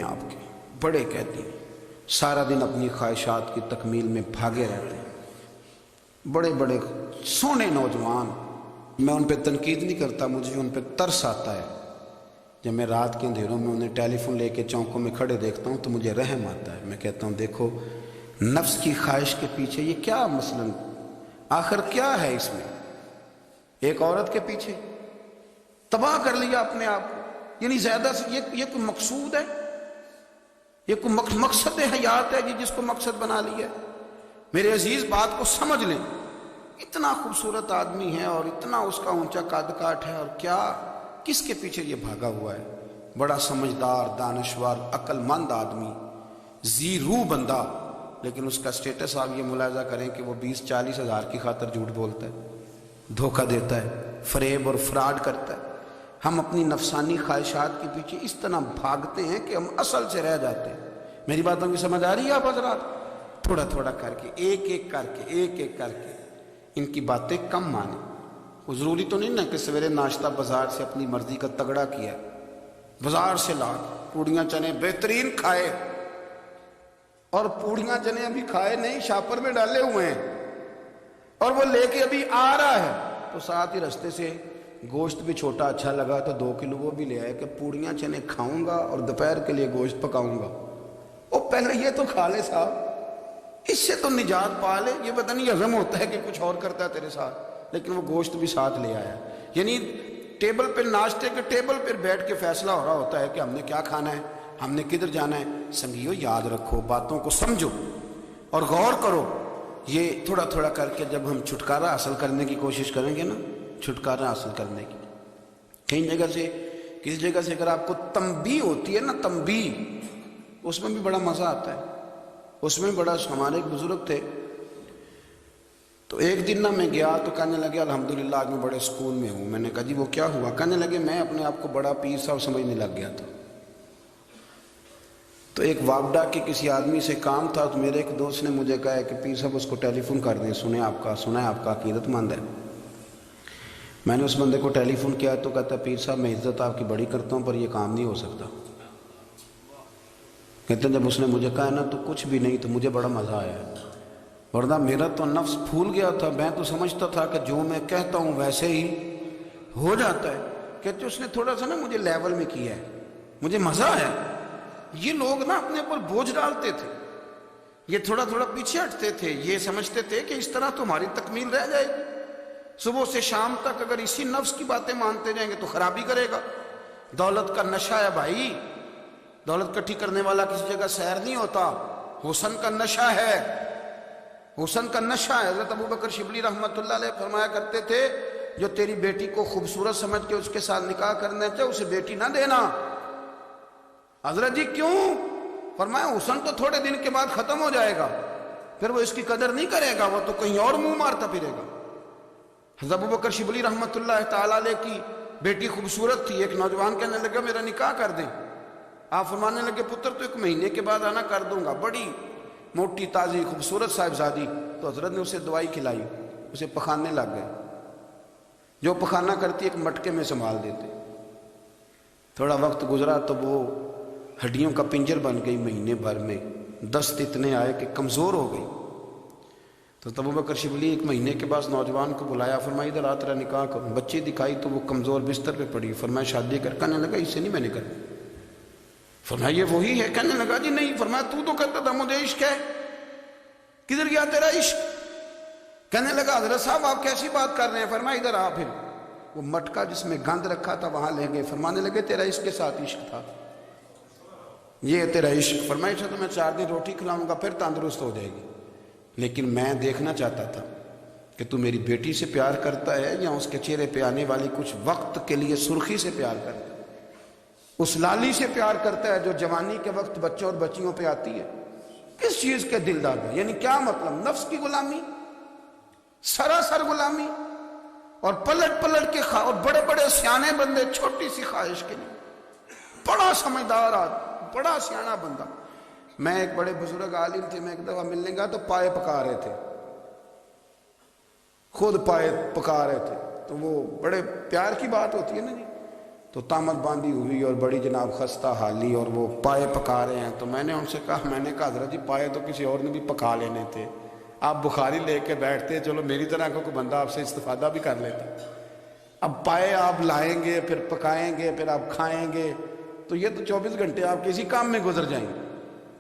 آپ کے بڑے قیدی سارا دن اپنی خواہشات کی تکمیل میں بھاگے رہتے ہیں، بڑے بڑے سونے نوجوان. میں ان پہ تنقید نہیں کرتا، مجھے ان پہ ترس آتا ہے. جب میں رات کے اندھیروں میں انہیں ٹیلی فون لے کے چوکوں میں کھڑے دیکھتا ہوں تو مجھے رحم آتا ہے. میں کہتا ہوں دیکھو نفس کی خواہش کے پیچھے یہ کیا مثلاً آخر کیا ہے اس میں؟ ایک عورت کے پیچھے تباہ کر لیا اپنے آپ کو. یعنی زیادہ سے یہ کوئی مقصود ہے؟ یہ کوئی مقصد حیات ہے جس کو مقصد بنا لیا ہے؟ میرے عزیز بات کو سمجھ لیں. اتنا خوبصورت آدمی ہے اور اتنا اس کا اونچا قد کاٹ ہے، اور کیا کس کے پیچھے یہ بھاگا ہوا ہے؟ بڑا سمجھدار، دانشور، عقل مند آدمی، ذی روح بندہ، لیکن اس کا سٹیٹس آپ یہ ملاحظہ کریں کہ وہ 20-40 ہزار کی خاطر جھوٹ بولتا ہے، دھوکہ دیتا ہے، فریب اور فراڈ کرتا ہے. ہم اپنی نفسانی خواہشات کے پیچھے اس طرح بھاگتے ہیں کہ ہم اصل سے رہ جاتے ہیں. میری باتوں کی سمجھ آ رہی ہے آپ حضرات؟ تھوڑا تھوڑا کر کے، ایک ایک کر کے ان کی باتیں کم مانیں. وہ ضروری تو نہیں نا کہ سویرے ناشتہ بازار سے اپنی مرضی کا تگڑا کیا، بازار سے لا پوڑیاں چنے بہترین کھائے، اور پوڑیاں چنے ابھی کھائے نہیں، شاپر میں ڈالے ہوئے ہیں، اور وہ لے کے ابھی آ رہا ہے تو ساتھ ہی رستے سے گوشت بھی چھوٹا اچھا لگا تو 2 کلو وہ بھی لے آئے کہ پوڑیاں چنے کھاؤں گا اور دوپہر کے لیے گوشت پکاؤں گا. وہ پہلے یہ تو کھا لے صاحب، اس سے تو نجات پا لے. یہ پتہ نہیں ہضم ہوتا ہے کہ کچھ اور کرتا ہے تیرے ساتھ، لیکن وہ گوشت بھی ساتھ لے آیا. یعنی ٹیبل پہ، ناشتے کے ٹیبل پہ بیٹھ کے فیصلہ ہو رہا ہوتا ہے کہ ہم نے کیا کھانا ہے، ہم نے کدھر جانا ہے. سنگیو یاد رکھو، باتوں کو سمجھو اور غور کرو. یہ تھوڑا تھوڑا کر کے جب ہم چھٹکارا حاصل کرنے کی کوشش کریں گے نا، چھٹکارا حاصل کرنے کی، کہیں جگہ سے، کسی جگہ سے اگر آپ کو تنبیہ ہوتی ہے نا، تنبیہ، اس میں بھی بڑا مزہ آتا ہے. اس میں بڑا، ہمارے ایک بزرگ تھے تو ایک دن نہ میں گیا تو کہنے لگے الحمدللہ آج میں بڑے سکون میں ہوں. میں نے کہا جی وہ کیا ہوا؟ کہنے لگے میں اپنے آپ کو بڑا پیر صاحب سمجھنے لگ گیا تھا. تو ایک وابڈا کے کسی آدمی سے کام تھا تو میرے ایک دوست نے مجھے کہا کہ پیر صاحب اس کو ٹیلی فون کر دیں، سنا ہے آپ کا عقیدت مند ہے. میں نے اس بندے کو ٹیلی فون کیا تو کہتا پیر صاحب میں عزت آپ کی بڑی کرتا ہوں پر یہ کام نہیں ہو سکتا. کہتے ہیں جب اس نے مجھے کہا نا تو کچھ بھی نہیں، تو مجھے بڑا مزہ آیا، ورنہ میرا تو نفس پھول گیا تھا. میں تو سمجھتا تھا کہ جو میں کہتا ہوں ویسے ہی ہو جاتا ہے. کہتے اس نے تھوڑا سا نا مجھے لیول میں کیا ہے، مجھے مزہ آیا. یہ لوگ نا اپنے اوپر بوجھ ڈالتے تھے، یہ تھوڑا تھوڑا پیچھے ہٹتے تھے، یہ سمجھتے تھے کہ اس طرح تمہاری تکمیل رہ جائے گی. صبح سے شام تک اگر اسی نفس کی باتیں مانتے جائیں گے تو خرابی کرے گا. دولت کا نشہ ہے بھائی، دولت کٹھی کرنے والا کسی جگہ سیر نہیں ہوتا. حسن کا نشہ ہے، حسن کا نشہ ہے. حضرت ابو بکر شبلی رحمۃ اللہ علیہ فرمایا کرتے تھے جو تیری بیٹی کو خوبصورت سمجھ کے اس کے ساتھ نکاح کرنا چاہے اسے بیٹی نہ دینا. حضرت جی کیوں؟ فرمایا حسن تو تھوڑے دن کے بعد ختم ہو جائے گا، پھر وہ اس کی قدر نہیں کرے گا، وہ تو کہیں اور منہ مارتا پھرے گا. حضرت ابو بکر شبلی رحمۃ اللہ تعالی علیہ کی بیٹی خوبصورت تھی. ایک نوجوان کہنے لگا میرا نکاح کر دیں. آپ فرمانے لگے پتر تو 1 مہینے کے بعد آنا، کر دوں گا. بڑی موٹی تازی خوبصورت صاحبزادی. تو حضرت نے اسے دوائی کھلائی، اسے پخانے لگ گئے. جو پخانہ کرتی ایک مٹکے میں سنبھال دیتے. تھوڑا وقت گزرا تو وہ ہڈیوں کا پنجر بن گئی. مہینے بھر میں دست اتنے آئے کہ کمزور ہو گئی. تو ابو بکر شبلی 1 مہینے کے بعد نوجوان کو بلایا، فرمایا ادھر آ تیرا نکاح کروں. بچی دکھائی تو وہ کمزور بستر پہ پڑی. فرمایا شادی کر. کہنے لگا اس سے نہیں میں نے کرنی. فرمایا یہ وہی ہے؟ کہنے لگا جی نہیں. فرمایا تو کہتا تھا مجھے عشق ہے، کدھر گیا تیرا عشق؟ کہنے لگا حضرت صاحب آپ کیسی بات کر رہے ہیں؟ فرمایا ادھر آ. پھر وہ مٹکا جس میں گند رکھا تھا وہاں لے گئے. فرمانے لگے تیرا اس کے ساتھ عشق تھا، یہ تیرا عشق. فرمایا اچھا تو میں 4 دن روٹی کھلاؤں گا پھر تندرست ہو جائے گی، لیکن میں دیکھنا چاہتا تھا کہ تو میری بیٹی سے پیار کرتا ہے یا اس کے چہرے پہ آنے والی کچھ وقت کے لیے سرخی سے پیار کرتا ہے، اس لالی سے پیار کرتا ہے جو جوانی کے وقت بچوں اور بچیوں پہ آتی ہے. کس چیز کے دلدار ہے؟ یعنی کیا مطلب؟ نفس کی غلامی، سراسر غلامی. اور پلٹ پلٹ کے اور بڑے بڑے سیانے بندے چھوٹی سی خواہش کے لیے. بڑا سمجھدار آدمی، بڑا سیانا بندہ. میں ایک بڑے بزرگ عالم تھے، میں ایک دفعہ ملنے گا تو پائے پکا رہے تھے، خود پائے پکا رہے تھے. تو وہ بڑے پیار کی بات ہوتی ہے نا جی. تو تامت باندھی ہوئی اور بڑی جناب خستہ حالی، اور وہ پائے پکا رہے ہیں۔ تو میں نے ان سے کہا، میں نے کہا حضرت جی پائے تو کسی اور نے بھی پکا لینے تھے، آپ بخاری لے کے بیٹھتے، چلو میری طرح کا کوئی بندہ آپ سے استفادہ بھی کر لیتا۔ اب پائے آپ لائیں گے، پھر پکائیں گے، پھر آپ کھائیں گے، تو یہ تو 24 گھنٹے آپ کسی کام میں گزر جائیں گے۔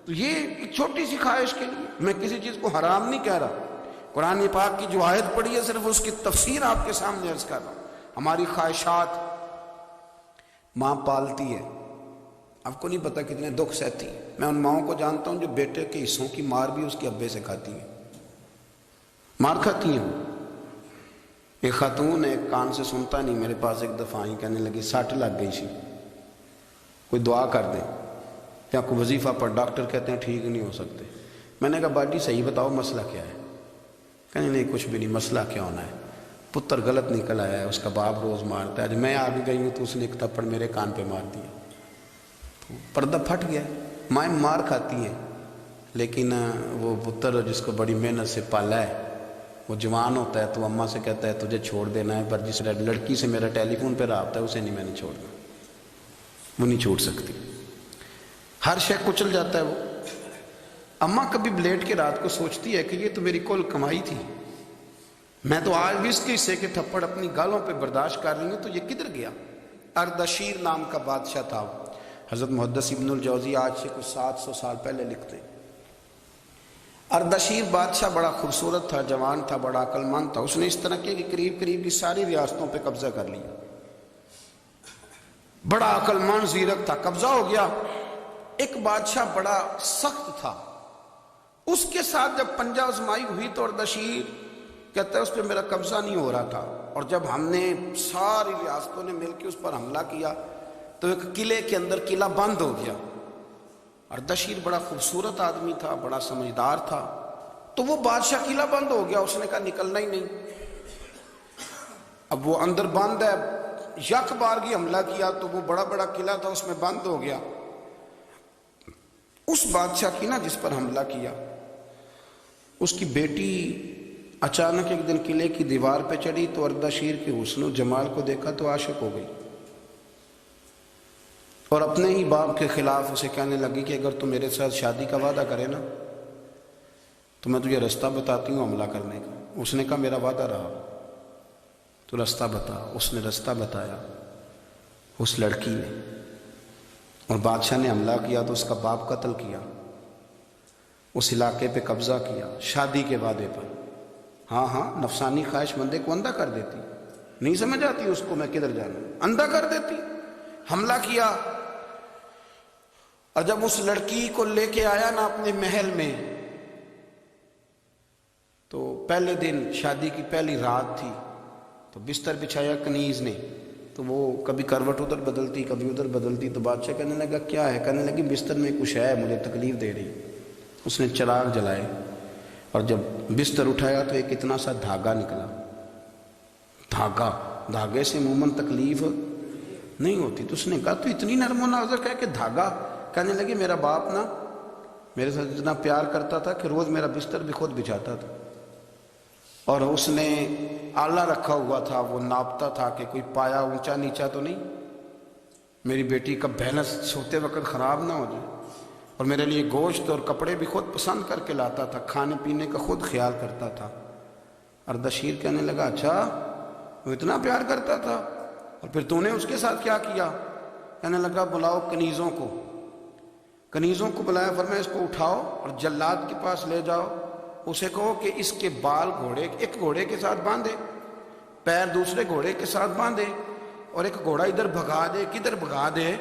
تو یہ ایک چھوٹی سی خواہش کے لیے، میں کسی چیز کو حرام نہیں کہہ رہا، قرآن پاک کی جو آیت پڑھی ہے صرف اس کی تفسیر آپ کے سامنے عرض کر رہا ہوں۔ ہماری خواہشات ماں پالتی ہے، آپ کو نہیں پتہ کتنے دکھ سہتی ہے۔ میں ان ماؤں کو جانتا ہوں جو بیٹے کے حصوں کی مار بھی اس کے ابے سے کھاتی ہیں، مار کھاتی ہیں۔ ایک خاتون ایک کان سے سنتا نہیں، میرے پاس ایک دفعہ آئی، کہنے لگی ساٹھ لگ گئی سی، کوئی دعا کر دیں یا کوئی وظیفہ پڑھ، ڈاکٹر کہتے ہیں ٹھیک نہیں ہو سکتے۔ میں نے کہا باجی صحیح بتاؤ مسئلہ کیا ہے؟ کہنے نہیں کچھ بھی نہیں، مسئلہ کیا ہونا ہے، پتر غلط نکل آیا ہے، اس کا باپ روز مارتا ہے، جب میں آگے گئی ہوں تو اس نے ایک تھپڑ میرے کان پہ مار دیا، تو پردہ پھٹ گیا۔ مائیں مار کھاتی ہیں، لیکن وہ پتر جس کو بڑی محنت سے پالا ہے، وہ جوان ہوتا ہے تو اماں سے کہتا ہے تجھے چھوڑ دینا ہے، پر جس لڑکی سے میرا ٹیلی فون پہ رابطہ ہے اسے نہیں میں نے چھوڑنا، وہ نہیں چھوڑ سکتی، ہر شے کچل جاتا ہے وہ۔ اماں کبھی بلیٹ کے رات کو سوچتی ہے کہ یہ تو میری کل کمائی تھی، میں تو آج بھی اس کے حصے کے تھپڑ اپنی گالوں پہ برداشت کر رہی ہوں، تو یہ کدھر گیا؟ اردشیر نام کا بادشاہ تھا، حضرت محدث ابن الجوزی آج سے کچھ 700 سال پہلے لکھتے ہیں۔ اردشیر بادشاہ بڑا خوبصورت تھا، جوان تھا، بڑا عقل مند تھا، اس نے اس طرح کی قریب کی ساری ریاستوں پہ قبضہ کر لیا، بڑا عقل مند زیرک تھا، قبضہ ہو گیا۔ ایک بادشاہ بڑا سخت تھا، اس کے ساتھ جب پنجہ آزمائی ہوئی تو اردشیر کہتا ہے اس پہ میرا قبضہ نہیں ہو رہا تھا، اور جب ہم نے ساری ریاستوں نے مل کے اس پر حملہ کیا تو ایک قلعے کے اندر قلعہ بند ہو گیا۔ اردشیر بڑا خوبصورت آدمی تھا، بڑا سمجھدار تھا، تو وہ بادشاہ قلعہ بند ہو گیا، اس نے کہا نکلنا ہی نہیں، اب وہ اندر بند ہے، یک بارگی حملہ کیا تو وہ بڑا بڑا قلعہ تھا اس میں بند ہو گیا۔ اس بادشاہ کی نا جس پر حملہ کیا، اس کی بیٹی اچانک ایک دن قلعے کی دیوار پہ چڑھی تو اردشیر کے حسن و جمال کو دیکھا تو عاشق ہو گئی، اور اپنے ہی باپ کے خلاف اسے کہنے لگی کہ اگر تو میرے ساتھ شادی کا وعدہ کرے نا تو میں تجھے رستہ بتاتی ہوں حملہ کرنے کا۔ اس نے کہا میرا وعدہ رہا، تو رستہ بتا۔ اس نے رستہ بتایا اس لڑکی نے، اور بادشاہ نے حملہ کیا تو اس کا باپ قتل کیا، اس علاقے پہ قبضہ کیا شادی کے وعدے پر۔ ہاں نفسانی خواہش بندے کو اندھا کر دیتی، نہیں سمجھ آتی اس کو میں کدھر جانا، اندھا کر دیتی۔ حملہ کیا، اور جب اس لڑکی کو لے کے آیا نا اپنے محل میں، تو پہلے دن شادی کی پہلی رات تھی، تو بستر بچھایا کنیز نے، تو وہ کبھی کروٹ ادھر بدلتی کبھی ادھر بدلتی، تو بادشاہ کہنے لگا کیا ہے؟ کہنے لگی بستر میں کچھ ہے، مجھے تکلیف دے رہی۔ اس نے چراغ جلائے، اور جب بستر اٹھایا تو ایک اتنا سا دھاگا نکلا، دھاگے سے عموماً تکلیف نہیں ہوتی، تو اس نے کہا تو اتنی نرم و نازک ہے کہ دھاگا؟ کہنے لگی میرا باپ نا میرے ساتھ اتنا پیار کرتا تھا کہ روز میرا بستر بھی خود بچھاتا تھا، اور اس نے آلہ رکھا ہوا تھا، وہ ناپتا تھا کہ کوئی پایا اونچا نیچا تو نہیں، میری بیٹی کا بیلنس سوتے وقت خراب نہ ہو جائے، اور میرے لیے گوشت اور کپڑے بھی خود پسند کر کے لاتا تھا، کھانے پینے کا خود خیال کرتا تھا۔ اردشیر کہنے لگا اچھا وہ اتنا پیار کرتا تھا، اور پھر تو نے اس کے ساتھ کیا کیا؟ کہنے لگا بلاؤ کنیزوں کو بلایا، فرمایا اس کو اٹھاؤ اور جلاد کے پاس لے جاؤ، اسے کہو کہ اس کے بال ایک گھوڑے کے ساتھ باندھے، پیر دوسرے گھوڑے کے ساتھ باندھے، اور ایک گھوڑا ادھر بھگا دے، کدھر بھگا دے،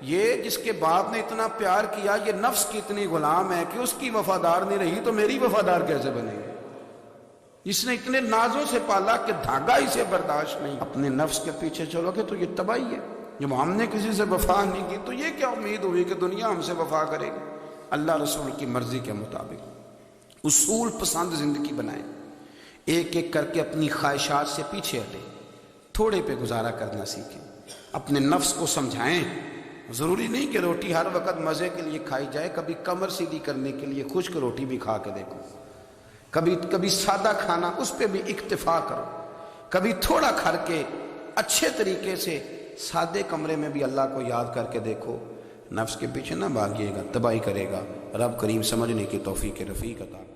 یہ جس کے باپ نے اتنا پیار کیا، یہ نفس کی اتنی غلام ہے کہ اس کی وفادار نہیں رہی تو میری وفادار کیسے بنے گی؟ اس نے اتنے نازوں سے پالا کہ دھاگا اسے برداشت نہیں۔ اپنے نفس کے پیچھے چلو گے تو یہ تباہی ہے۔ جب ہم نے کسی سے وفا نہیں کی تو یہ کیا امید ہوئی کہ دنیا ہم سے وفا کرے گی؟ اللہ رسول کی مرضی کے مطابق اصول پسند زندگی بنائیں، ایک ایک کر کے اپنی خواہشات سے پیچھے ہٹیں، تھوڑے پہ گزارا کرنا سیکھیں، اپنے نفس کو سمجھائیں۔ ضروری نہیں کہ روٹی ہر وقت مزے کے لیے کھائی جائے، کبھی کمر سیدھی کرنے کے لیے خشک روٹی بھی کھا کے دیکھو، کبھی سادہ کھانا اس پہ بھی اکتفا کرو، کبھی تھوڑا کھا کے اچھے طریقے سے سادے کمرے میں بھی اللہ کو یاد کر کے دیکھو، نفس کے پیچھے نہ بھاگیے گا، تباہی کرے گا۔ رب کریم سمجھنے کی توفیق رفیق عطا